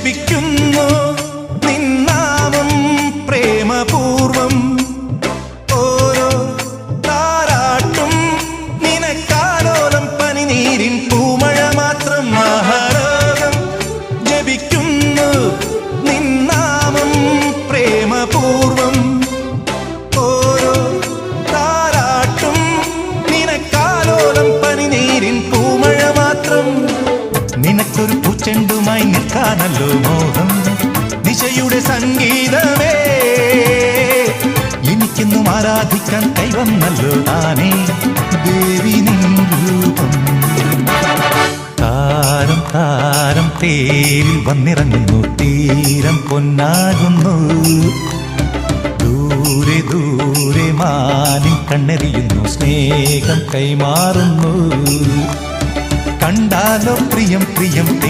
ജപിക്കുന്നു നിന്നാമം പ്രേമപൂർവം. ഓരോ താരാട്ടും നിനക്കാലോലം പനിനീരിൻ പൂമഴ മാത്രം. മഹാരാഗം ജപിക്കുന്നു നിന്നാമം പ്രേമപൂർവം. ഓരോ താരാട്ടും നിനക്കാലോലം പനിനീരിൻ പൂമഴ മാത്രം. നിനക്കൊരു പൂച്ചെണ്ടുമായി നിൽക്കാനല്ലോ മോഹം നിശയുടെ സംഗീതമേ. എനിക്കെന്നും ആരാധിക്കാൻ കൈവന്നല്ലോ താനേ ദേവി നിൻ രൂപം. താരം താരം തേരിൽ വന്നിറങ്ങുന്നു തീരം പൊന്നാകുന്നു. ദൂരെ ദൂരെ മാനിൻ കണ്ണെറിയുന്നു സ്നേഹം കൈമാറുന്നു. കണ്ടാലോ പ്രിയം പ്രിയം